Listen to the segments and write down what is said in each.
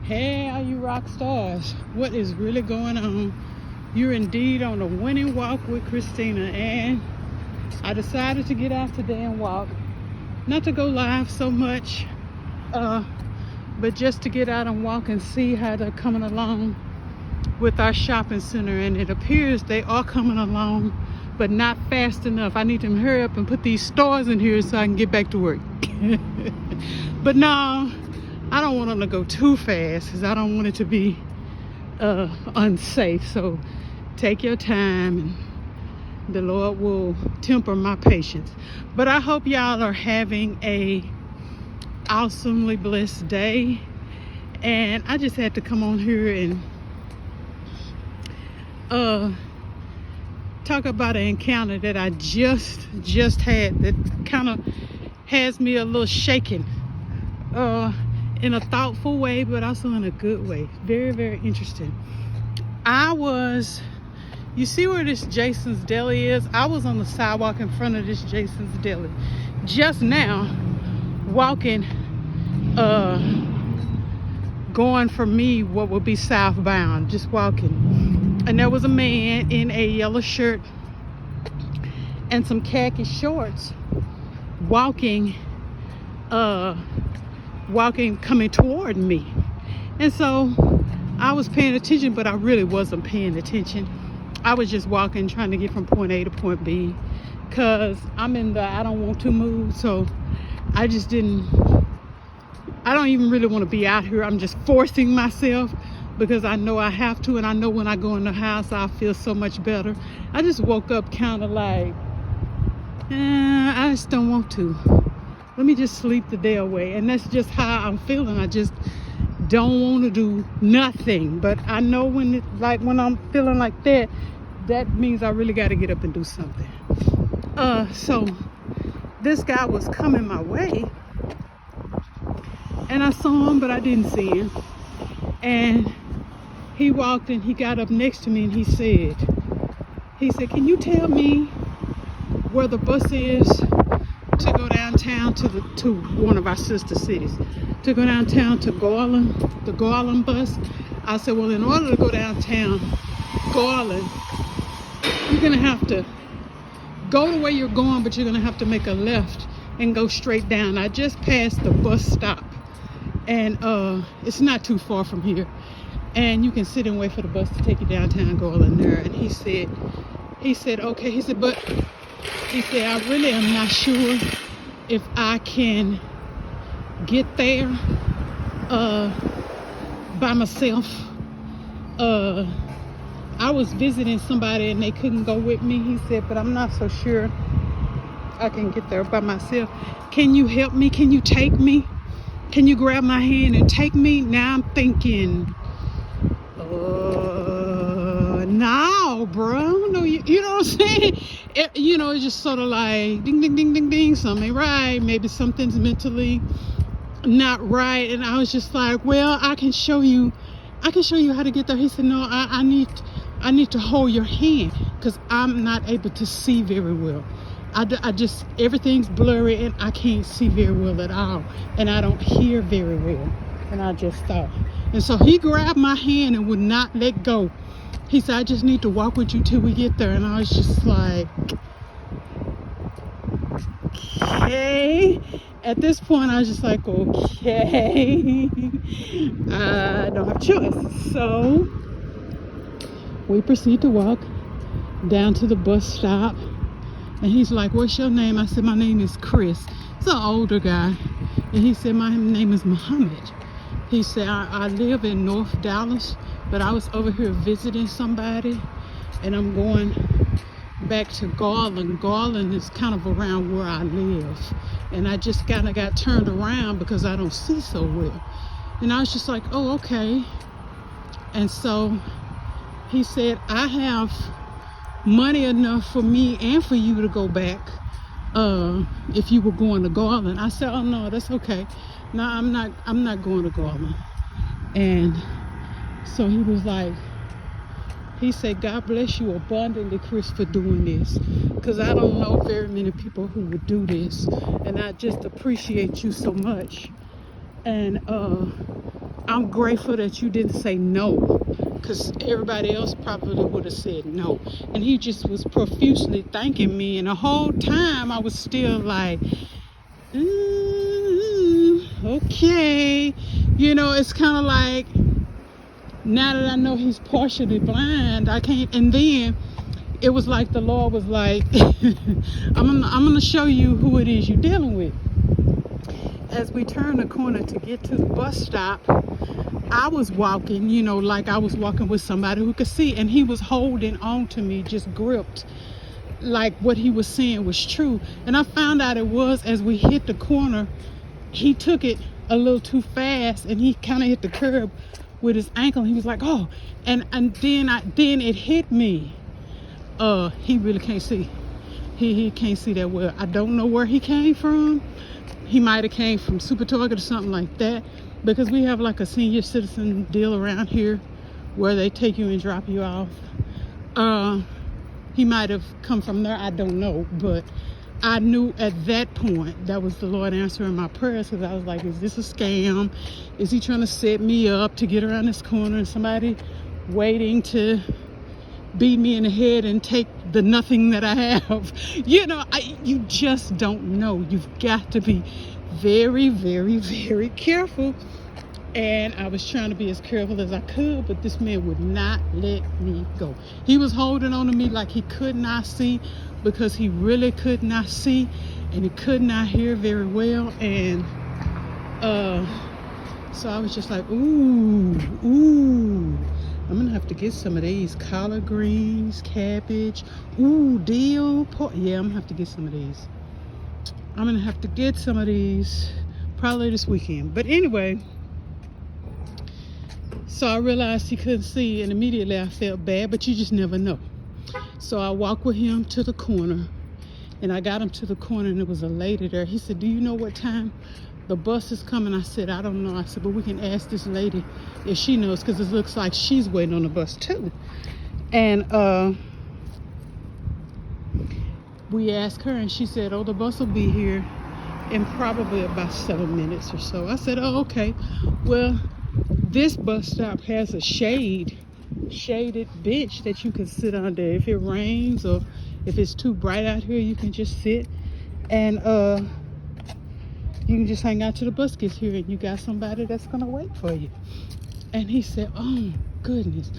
Hey, all you rock stars, what is really going on? You're indeed on a winning walk with Christina, and I decided to get out today and walk. Not to go live so much, but just to get out and walk and see how they're coming along with our shopping center. And it appears they are coming along, but not fast enough. I need them to hurry up and put these stores in here so I can get back to work. But no, I don't want them to go too fast because I don't want it to be unsafe. So take your time and the Lord will temper my patience. But I hope y'all are having a awesomely blessed day. And I just had to come on here and talk about an encounter that I just had that kind of has me a little shaken. In a thoughtful way, but also in a good way. Very, very interesting. You see where this Jason's Deli is? I was on the sidewalk in front of this Jason's Deli just now, walking, going for me what would be southbound, just walking. And there was a man in a yellow shirt and some khaki shorts walking coming toward me. And so I was paying attention, but I really wasn't paying attention. I was just walking, trying to get from point A to point B, because I'm in the I don't want to mood. So I don't even really want to be out here. I'm just forcing myself because I know I have to, and I know when I go in the house I'll feel so much better. I just woke up kind of like, I just don't want to. Let me just sleep the day away. And that's just how I'm feeling. I just don't want to do nothing. But I know when I'm feeling like that, that means I really got to get up and do something. So this guy was coming my way, and I saw him, but I didn't see him. And he walked and he got up next to me and he said, "Can you tell me where the bus is to go downtown to one of our sister cities, to go downtown to Garland, the Garland bus?" I said, "Well, in order to go downtown Garland, you're gonna have to go the way you're going, but you're gonna have to make a left and go straight down. I just passed the bus stop, and it's not too far from here, and you can sit and wait for the bus to take you downtown Garland there." And he said, "Okay." He said, "But," he said, "I really am not sure if I can get there by myself. I was visiting somebody and they couldn't go with me." He said, "But I'm not so sure I can get there by myself. Can you help me? Can you take me? Can you grab my hand and take me?" Now I'm thinking, no, bro. No, you know what I'm saying? It's just sort of like ding, ding, ding, ding, ding. Something ain't right. Maybe something's mentally not right. And I was just like, "Well, I can show you how to get there." He said, "No, I need to hold your hand because I'm not able to see very well. I just, everything's blurry and I can't see very well at all. And I don't hear very well." And I just thought. And so he grabbed my hand and would not let go. He said, "I just need to walk with you till we get there." And I was just like, okay. At this point, I was just like, okay. I don't have a choice. So we proceed to walk down to the bus stop. And he's like, "What's your name?" I said, "My name is Chris." He's an older guy. And he said, "My name is Mohamed." He said, I live in North Dallas, but I was over here visiting somebody, and I'm going back to Garland. Garland is kind of around where I live. And I just kind of got turned around because I don't see so well." And I was just like, "Oh, okay." And so he said, "I have money enough for me and for you to go back if you were going to Garland." I said, "Oh no, that's okay. No, I'm not going to Garland." And so he was like, he said, "God bless you abundantly, Chris, for doing this, because I don't know very many people who would do this, and I just appreciate you so much And I'm grateful that you didn't say no, because everybody else probably would have said no. And he just was profusely thanking me, and the whole time I was still like, okay. You know, it's kind of like, now that I know he's partially blind, I can't. And then it was like the Lord was like, I'm gonna show you who it is you're dealing with. As we turned the corner to get to the bus stop, I was walking, you know, like I was walking with somebody who could see, and he was holding on to me, just gripped, like what he was saying was true. And I found out it was, as we hit the corner, he took it a little too fast, and he kind of hit the curb with his ankle. He was like, oh, and then it hit me. He really can't see. He can't see that well. I don't know where he came from. He might have came from Super Target or something like that, because we have like a senior citizen deal around here where they take you and drop you off. He might have come from there. I don't know, but I knew at that point that was the Lord answering my prayers, because I was like, is this a scam? Is he trying to set me up to get around this corner, and somebody waiting to beat me in the head and take the nothing that I have? You know, you just don't know. You've got to be very, very, very careful. And I was trying to be as careful as I could, but this man would not let me go. He was holding on to me like he could not see, because he really could not see, and he could not hear very well. And so I was just like, ooh, I'm gonna have to get some of these collard greens, cabbage, dill, pork. Yeah, I'm gonna have to get some of these. I'm gonna have to get some of these probably this weekend. But anyway, so I realized he couldn't see, and immediately I felt bad, but you just never know. So I walked with him to the corner, and I got him to the corner, and there was a lady there. He said, do you know what time the bus is coming? I said, I don't know. I said, but we can ask this lady if she knows, because it looks like she's waiting on the bus too. And we asked her, and she said, oh, the bus will be here in probably about 7 minutes or so. I said, oh, okay. Well, this bus stop has a shaded bench that you can sit under. If it rains or if it's too bright out here, you can just sit, and you can just hang out till the bus gets here, and you got somebody that's gonna wait for you. And he said, oh goodness,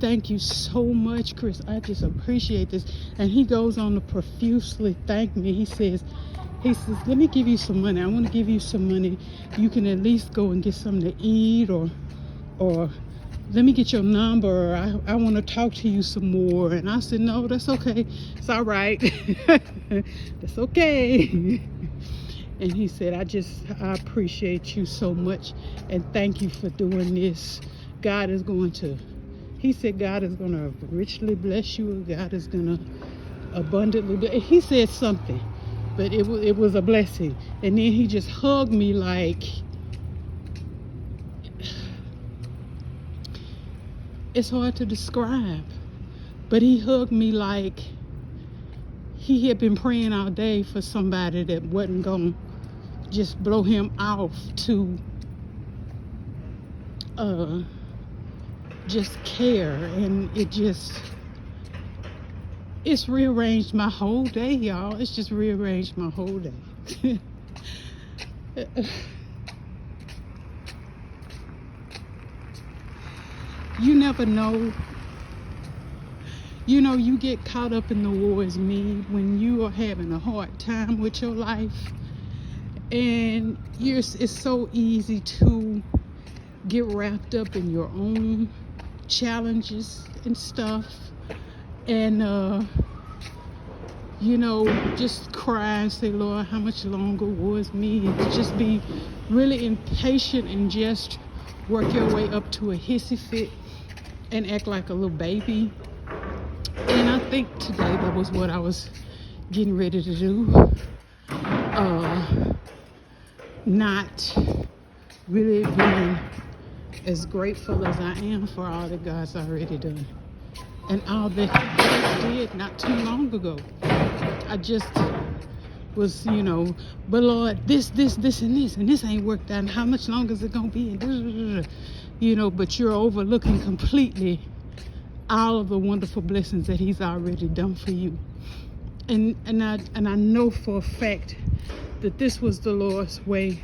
thank you so much, Chris. I just appreciate this. And he goes on to profusely thank me. He says, let me give you some money. I want to give you some money. You can at least go and get something to eat, or let me get your number. Or I want to talk to you some more. And I said, no, that's okay. It's all right. That's okay. And he said, I appreciate you so much, and thank you for doing this. He said, God is going to richly bless you. God is going to abundantly bless. He said something, but it was a blessing. And then he just hugged me like, it's hard to describe, but he hugged me like he had been praying all day for somebody that wasn't going to just blow him off to just care. And it's rearranged my whole day, y'all. It's just rearranged my whole day. You never know. You know, you get caught up in the war's mead when you are having a hard time with your life, and it's so easy to get wrapped up in your own challenges and stuff, and you know, just cry and say, Lord, how much longer war's me, and just be really impatient and just work your way up to a hissy fit and act like a little baby. And I think today that was what I was getting ready to do. Not really being as grateful as I am for all that God's already done, and all that He did not too long ago. I just was, but Lord, this, and this ain't worked out. And how much longer is it going to be? And but you're overlooking completely all of the wonderful blessings that he's already done for you. And I know for a fact that this was the Lord's way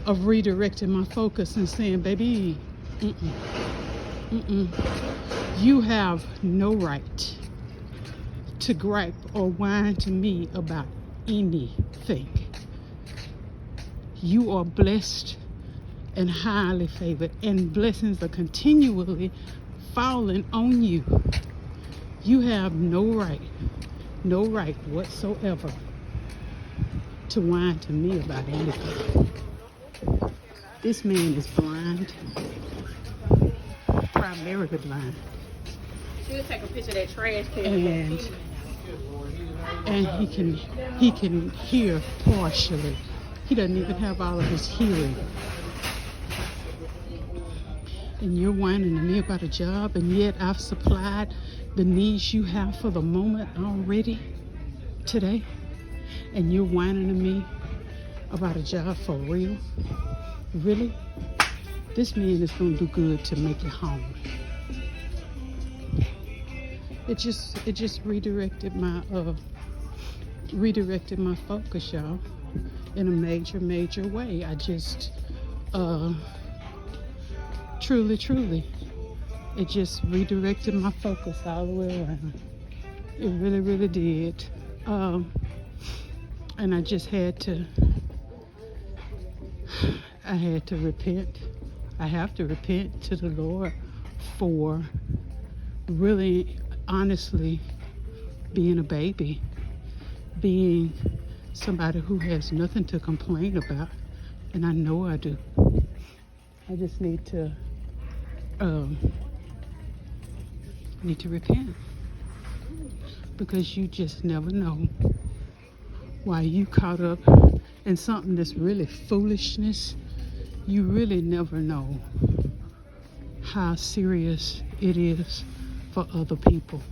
of redirecting my focus and saying, baby, you have no right to gripe or whine to me about anything. You are blessed and highly favored, and blessings are continually falling on you. You have no right whatsoever to whine to me about anything. This man is blind, primarily blind. She'll take a picture of that trash can. And he can hear partially. He doesn't even have all of his hearing. And you're whining to me about a job, and yet I've supplied the needs you have for the moment already today. And you're whining to me about a job for real? Really? This man is going to do good to make it home. It just redirected my focus, y'all, in a major way. I just truly, it just redirected my focus all the way around. It really did. And I just had to repent. I have to repent to the Lord for really, honestly, being a baby, being somebody who has nothing to complain about, and I know I do. I just need to repent, because you just never know why you caught up in something that's really foolishness. You really never know how serious it is for other people.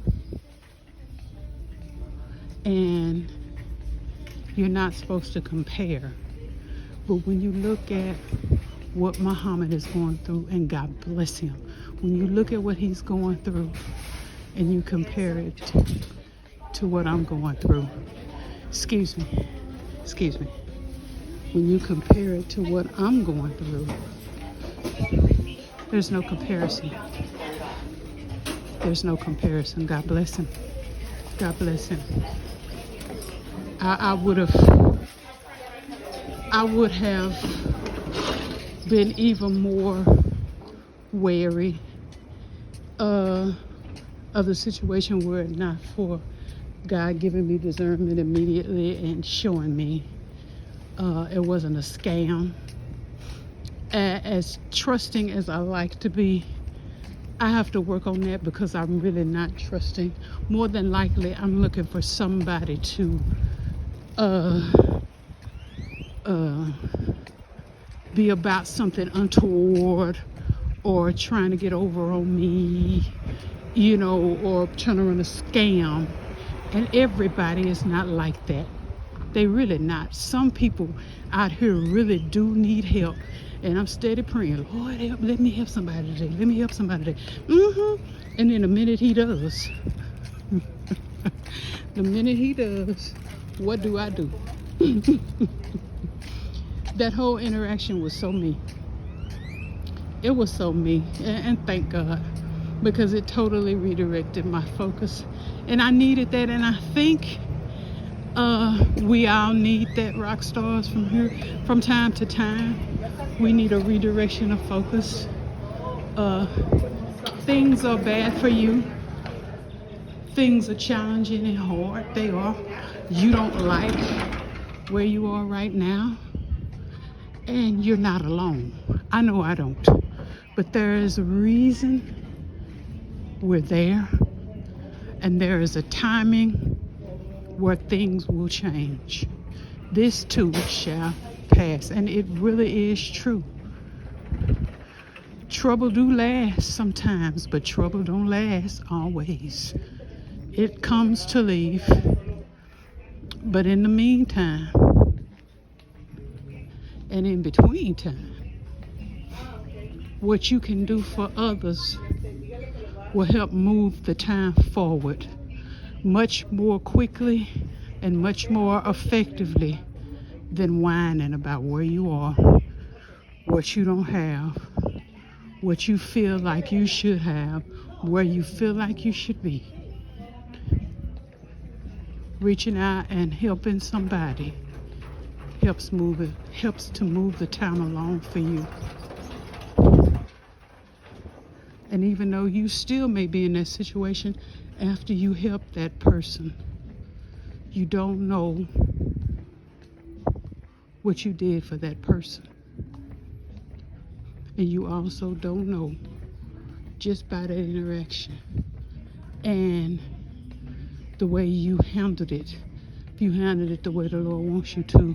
And you're not supposed to compare. But when you look at what Mohamed is going through, and God bless him, when you look at what he's going through and you compare it to what I'm going through, excuse me, when you compare it to what I'm going through, there's no comparison. There's no comparison. God bless him. God bless him. I would have been even more wary of the situation were it not for God giving me discernment immediately and showing me it wasn't a scam. As trusting as I like to be, I have to work on that, because I'm really not trusting. More than likely, I'm looking for somebody to be about something untoward, or trying to get over on me, or trying to run a scam. And everybody is not like that. They really not. Some people out here really do need help. And I'm steady praying, Lord, help, let me help somebody today. Let me help somebody today. And then the minute he does, what do I do? That whole interaction was so me. It was so me. And thank God, because it totally redirected my focus. And I needed that. And I think we all need that, rock stars, from time to time. We need a redirection of focus. Things are bad for you. Things are challenging and hard. They are. You don't like where you are right now. And you're not alone. I know I don't. But there is a reason we're there. And there is a timing where things will change. This too shall pass. And it really is true. Trouble do last sometimes, but trouble don't last always. It comes to leave. But in the meantime, and in between time, what you can do for others will help move the time forward much more quickly and much more effectively than whining about where you are, what you don't have, what you feel like you should have, where you feel like you should be. Reaching out and helping somebody helps to move the time along for you. And even though you still may be in that situation after you help that person, you don't know what you did for that person. And you also don't know, just by that interaction and the way you handled it, if you handled it the way the Lord wants you to,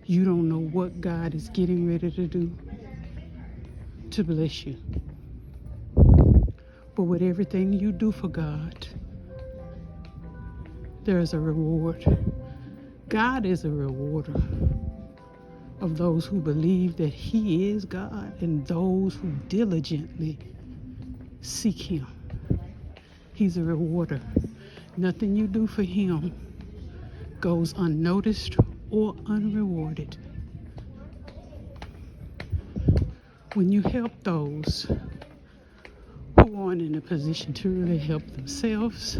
you don't know what God is getting ready to do to bless you. But with everything you do for God, there is a reward. God is a rewarder of those who believe that He is God and those who diligently seek Him. He's a rewarder. Nothing you do for Him goes unnoticed or unrewarded. When you help those who aren't in a position to really help themselves,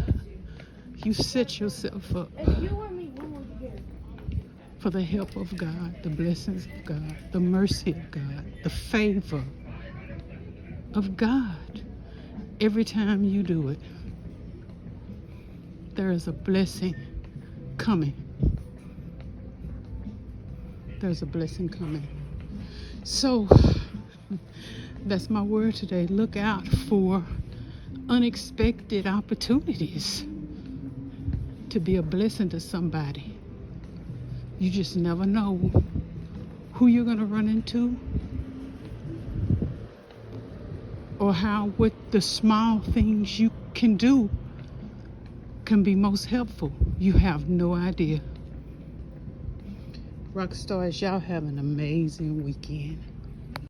you set yourself up for the help of God, the blessings of God, the mercy of God, the favor of God. Every time you do it, there is a blessing coming. There's a blessing coming. So that's my word today. Look out for unexpected opportunities to be a blessing to somebody. You just never know who you're going to run into or how what the small things you can do can be most helpful. You have no idea. Rock stars, y'all have an amazing weekend.